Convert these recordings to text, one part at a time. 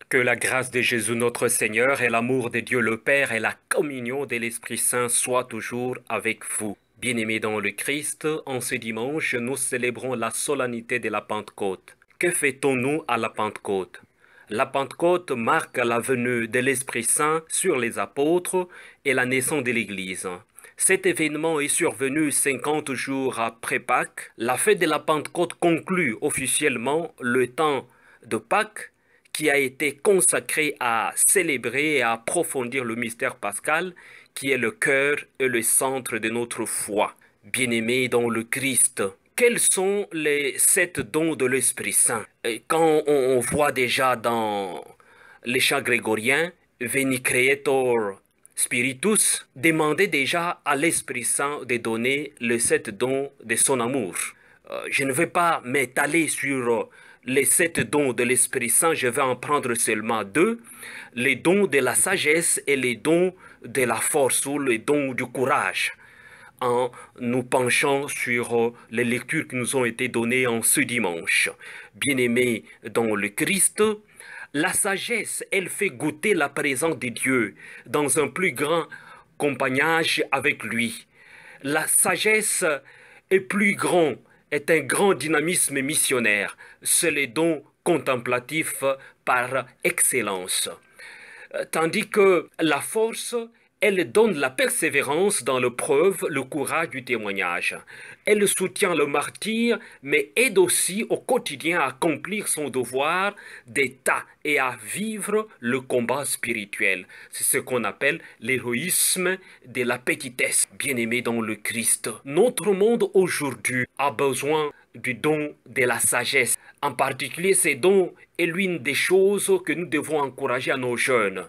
Que la grâce de Jésus notre Seigneur et l'amour de Dieu le Père et la communion de l'Esprit Saint soient toujours avec vous. Bien-aimés dans le Christ, en ce dimanche, nous célébrons la solennité de la Pentecôte. Que fêtons-nous à la Pentecôte? La Pentecôte marque la venue de l'Esprit Saint sur les apôtres et la naissance de l'Église. Cet événement est survenu 50 jours après Pâques. La fête de la Pentecôte conclut officiellement le temps de Pâques, qui a été consacré à célébrer et à approfondir le mystère pascal, qui est le cœur et le centre de notre foi. Bien-aimés dans le Christ, quels sont les 7 dons de l'Esprit Saint? Quand on voit déjà dans les chants grégoriens, Veni Creator Spiritus, demandez déjà à l'Esprit Saint de donner les 7 dons de son amour. Je ne vais pas m'étaler sur les 7 dons de l'Esprit Saint, je vais en prendre seulement 2, les dons de la sagesse et les dons de la force ou les dons du courage, en nous penchant sur les lectures qui nous ont été données en ce dimanche. Bien-aimés dans le Christ, la sagesse, elle fait goûter la présence de Dieu dans un plus grand compagnage avec lui. La sagesse est plus grand, est un grand dynamisme missionnaire. C'est le don contemplatif par excellence. Tandis que la force, elle donne la persévérance dans l'épreuve, le courage du témoignage. Elle soutient le martyr, mais aide aussi au quotidien à accomplir son devoir d'État et à vivre le combat spirituel. C'est ce qu'on appelle l'héroïsme de la petitesse. Bien-aimés dans le Christ, notre monde aujourd'hui a besoin du don de la sagesse. En particulier, ce don est l'une des choses que nous devons encourager à nos jeunes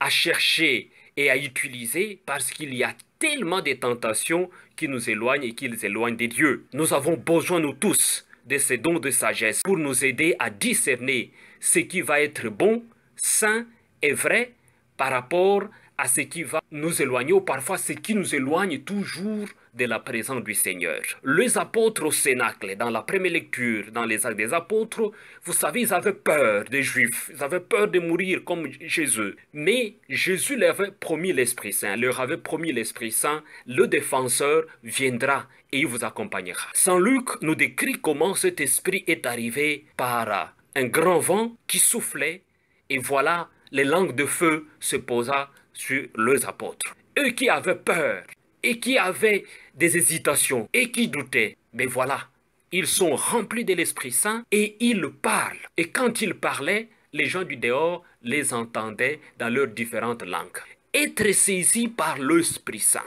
à chercher et à utiliser, parce qu'il y a tellement de tentations qui nous éloignent et qui les éloignent de Dieu. Nous avons besoin, nous tous, de ces dons de sagesse pour nous aider à discerner ce qui va être bon, sain et vrai par rapport à ce qui va nous éloigner ou parfois ce qui nous éloigne toujours de la présence du Seigneur. Les apôtres au Cénacle, dans la première lecture, dans les Actes des Apôtres, vous savez, ils avaient peur des Juifs, ils avaient peur de mourir comme Jésus. Mais Jésus leur avait promis l'Esprit Saint, le défenseur viendra et il vous accompagnera. Saint Luc nous décrit comment cet esprit est arrivé par un grand vent qui soufflait et voilà, les langues de feu se posa sur les apôtres. Eux qui avaient peur et qui avaient des hésitations et qui doutaient, mais voilà, ils sont remplis de l'Esprit Saint et ils parlent. Et quand ils parlaient, les gens du dehors les entendaient dans leurs différentes langues. Être saisi par l'Esprit Saint,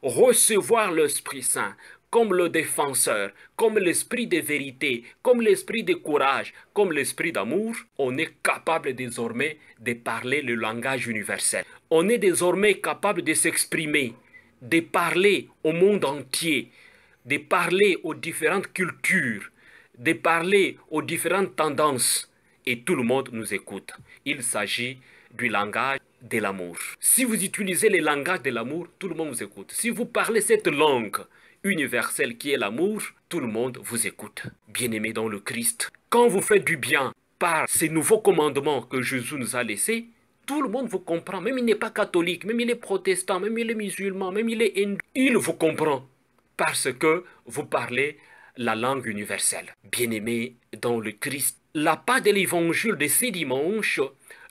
recevoir l'Esprit Saint comme le défenseur, comme l'esprit de vérité, comme l'esprit de courage, comme l'esprit d'amour, on est capable désormais de parler le langage universel. On est désormais capable de s'exprimer, de parler au monde entier, de parler aux différentes cultures, de parler aux différentes tendances. Et tout le monde nous écoute. Il s'agit du langage de l'amour. Si vous utilisez le langage de l'amour, tout le monde vous écoute. Si vous parlez cette langue universelle qui est l'amour, tout le monde vous écoute. Bien-aimés dans le Christ, quand vous faites du bien par ces nouveaux commandements que Jésus nous a laissés, tout le monde vous comprend. Même il n'est pas catholique, même il est protestant, même il est musulman, même il est hindou. Il vous comprend parce que vous parlez la langue universelle. Bien-aimés dans le Christ, la part de l'évangile de ce dimanche,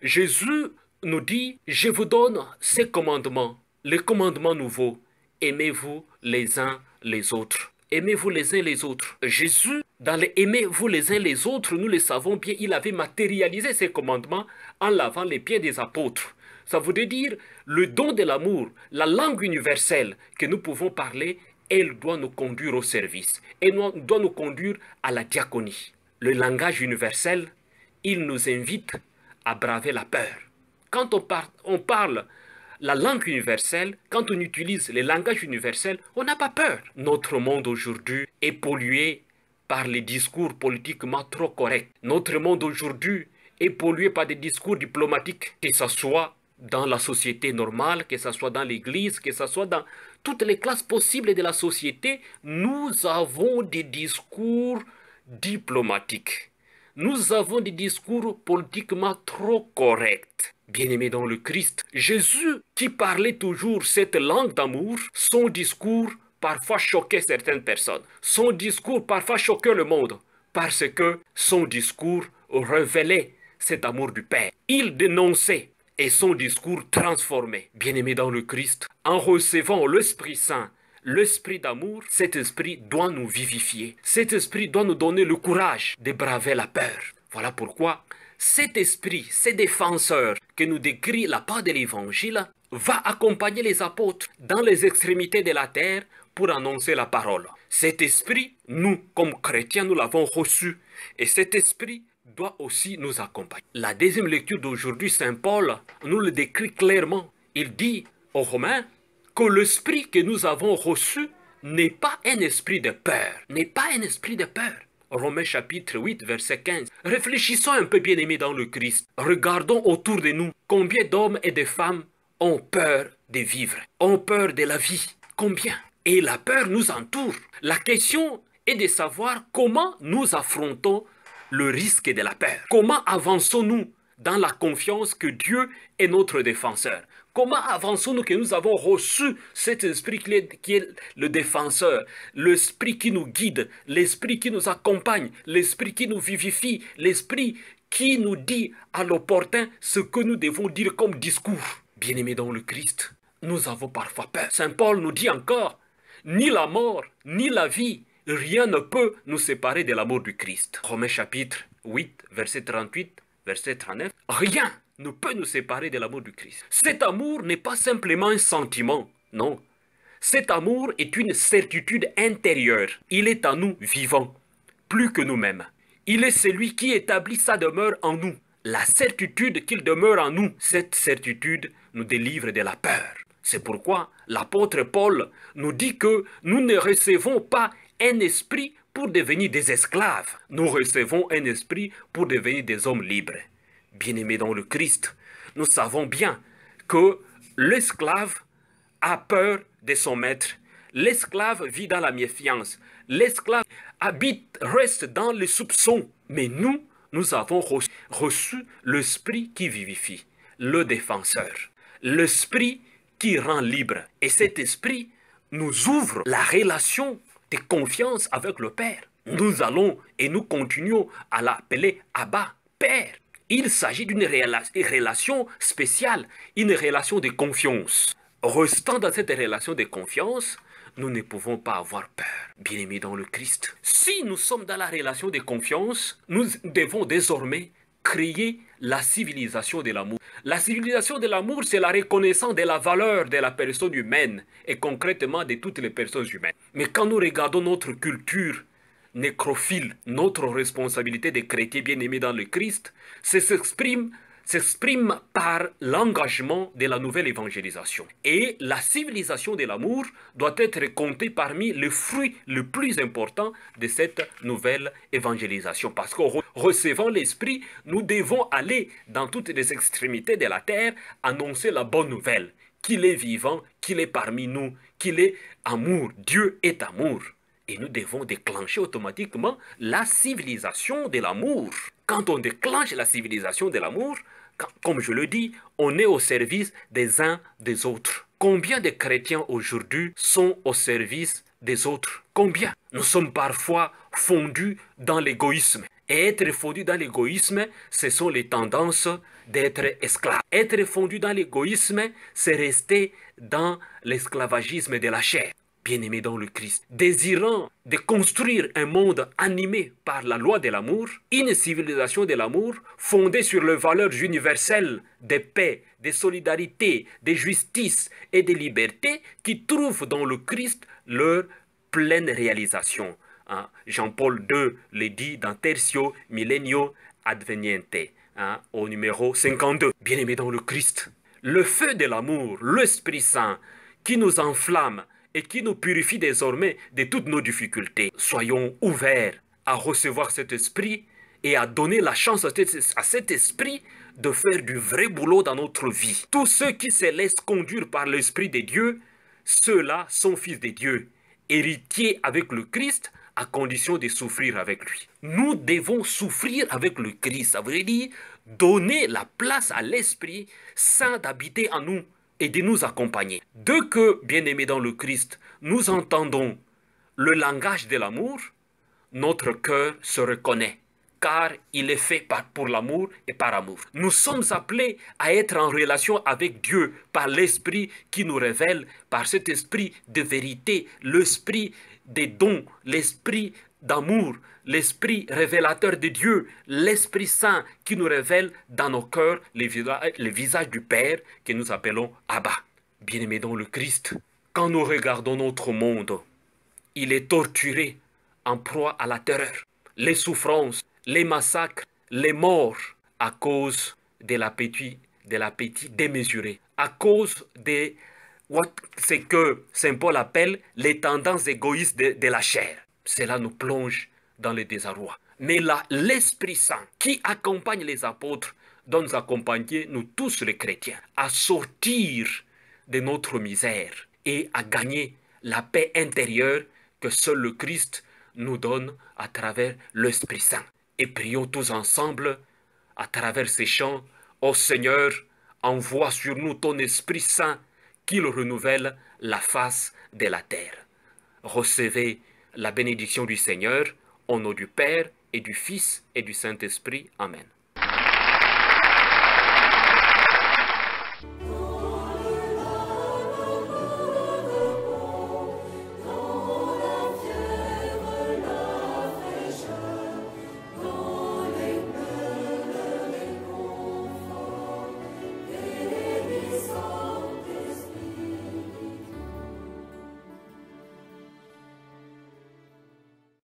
Jésus nous dit, je vous donne ces commandements, les commandements nouveaux. Aimez-vous les uns les autres. Aimez-vous les uns les autres. Jésus, dans les aimez-vous les uns les autres, nous le savons bien, il avait matérialisé ces commandements en lavant les pieds des apôtres. Ça voudrait dire le don de l'amour, la langue universelle que nous pouvons parler, elle doit nous conduire au service. Elle doit nous conduire à la diaconie. le langage universel, il nous invite à braver la peur. Quand on parle la langue universelle, quand on utilise les langages universels, on n'a pas peur. Notre monde aujourd'hui est pollué par les discours politiquement trop corrects. Notre monde aujourd'hui est pollué par des discours diplomatiques, que ce soit dans la société normale, que ce soit dans l'église, que ce soit dans toutes les classes possibles de la société. Nous avons des discours diplomatiques. Nous avons des discours politiquement trop corrects. Bien-aimés dans le Christ, Jésus qui parlait toujours cette langue d'amour, son discours parfois choquait certaines personnes. Son discours parfois choquait le monde parce que son discours révélait cet amour du Père. Il dénonçait et son discours transformait. Bien-aimés dans le Christ, en recevant l'Esprit Saint, l'esprit d'amour, cet esprit doit nous vivifier. Cet esprit doit nous donner le courage de braver la peur. Voilà pourquoi cet esprit, ces défenseurs que nous décrit la part de l'Évangile, va accompagner les apôtres dans les extrémités de la terre pour annoncer la parole. Cet esprit, nous, comme chrétiens, nous l'avons reçu. Et cet esprit doit aussi nous accompagner. La deuxième lecture d'aujourd'hui, Saint Paul nous le décrit clairement. Il dit aux Romains que l'esprit que nous avons reçu n'est pas un esprit de peur. N'est pas un esprit de peur. Romains chapitre 8, verset 15. Réfléchissons un peu, bien-aimés dans le Christ. Regardons autour de nous combien d'hommes et de femmes ont peur de vivre, ont peur de la vie. Combien? Et la peur nous entoure. La question est de savoir comment nous affrontons le risque de la peur. Comment avançons-nous dans la confiance que Dieu est notre défenseur? Comment avançons-nous que nous avons reçu cet esprit qui est le défenseur, l'esprit qui nous guide, l'esprit qui nous accompagne, l'esprit qui nous vivifie, l'esprit qui nous dit à l'opportun ce que nous devons dire comme discours? Bien-aimés dans le Christ, nous avons parfois peur. Saint Paul nous dit encore, ni la mort, ni la vie, rien ne peut nous séparer de l'amour du Christ. Romains chapitre 8, verset 38, verset 39. Rien ne peut nous séparer de l'amour du Christ. Cet amour n'est pas simplement un sentiment, non. Cet amour est une certitude intérieure. Il est en nous vivant, plus que nous-mêmes. Il est celui qui établit sa demeure en nous. La certitude qu'il demeure en nous, cette certitude nous délivre de la peur. C'est pourquoi l'apôtre Paul nous dit que nous ne recevons pas un esprit pour devenir des esclaves. Nous recevons un esprit pour devenir des hommes libres. Bien-aimés dans le Christ, nous savons bien que l'esclave a peur de son maître. L'esclave vit dans la méfiance. L'esclave reste dans les soupçons. Mais nous avons reçu l'esprit qui vivifie, le défenseur, l'esprit qui rend libre. Et cet esprit nous ouvre la relation de confiance avec le Père. Nous allons et nous continuons à l'appeler Abba, Père. Il s'agit d'une relation spéciale, une relation de confiance. Restant dans cette relation de confiance, nous ne pouvons pas avoir peur. Bien-aimés dans le Christ, si nous sommes dans la relation de confiance, nous devons désormais créer la civilisation de l'amour. La civilisation de l'amour, c'est la reconnaissance de la valeur de la personne humaine et concrètement de toutes les personnes humaines. Mais quand nous regardons notre culture nécrophile, notre responsabilité de chrétiens bien-aimés dans le Christ, s'exprime par l'engagement de la nouvelle évangélisation. Et la civilisation de l'amour doit être comptée parmi les fruits les plus importants de cette nouvelle évangélisation. Parce qu'en recevant l'Esprit, nous devons aller dans toutes les extrémités de la terre, annoncer la bonne nouvelle, qu'il est vivant, qu'il est parmi nous, qu'il est amour. Dieu est amour. Et nous devons déclencher automatiquement la civilisation de l'amour. Quand on déclenche la civilisation de l'amour, comme je le dis, on est au service des uns des autres. Combien de chrétiens aujourd'hui sont au service des autres? Combien? Nous sommes parfois fondus dans l'égoïsme. Et être fondu dans l'égoïsme, ce sont les tendances d'être esclave. Être fondu dans l'égoïsme, c'est rester dans l'esclavagisme de la chair. Bien-aimés dans le Christ, désirant de construire un monde animé par la loi de l'amour, une civilisation de l'amour fondée sur les valeurs universelles de paix, de solidarité, de justice et de liberté qui trouvent dans le Christ leur pleine réalisation. Hein. Jean-Paul II le dit dans Tertio Millennio Adveniente, hein, au numéro 52. Bien-aimés dans le Christ, le feu de l'amour, l'Esprit Saint, qui nous enflamme et qui nous purifie désormais de toutes nos difficultés. Soyons ouverts à recevoir cet esprit et à donner la chance à cet esprit de faire du vrai boulot dans notre vie. Tous ceux qui se laissent conduire par l'Esprit de Dieu, ceux-là sont fils de Dieu, héritiers avec le Christ, à condition de souffrir avec lui. Nous devons souffrir avec le Christ, ça veut dire donner la place à l'Esprit Saint d'habiter en nous et de nous accompagner. Dès que, bien-aimés dans le Christ, nous entendons le langage de l'amour, notre cœur se reconnaît, car il est fait pour l'amour et par amour. Nous sommes appelés à être en relation avec Dieu par l'Esprit qui nous révèle, par cet esprit de vérité, l'esprit des dons, l'esprit d'amour, l'esprit révélateur de Dieu, l'Esprit Saint qui nous révèle dans nos cœurs le visage du Père que nous appelons Abba. Bien-aimés dans le Christ, quand nous regardons notre monde, il est torturé, en proie à la terreur, les souffrances, les massacres, les morts, à cause de l'appétit démesuré, à cause de ce que Saint Paul appelle les tendances égoïstes de la chair. Cela nous plonge dans le désarroi. Mais là, l'Esprit Saint qui accompagne les apôtres doit nous accompagner, nous tous les chrétiens, à sortir de notre misère et à gagner la paix intérieure que seul le Christ nous donne à travers l'Esprit Saint. Et prions tous ensemble à travers ces chants. Ô Seigneur, envoie sur nous ton Esprit Saint qu'il renouvelle la face de la terre. Recevez la bénédiction du Seigneur au nom du Père et du Fils et du Saint-Esprit. Amen.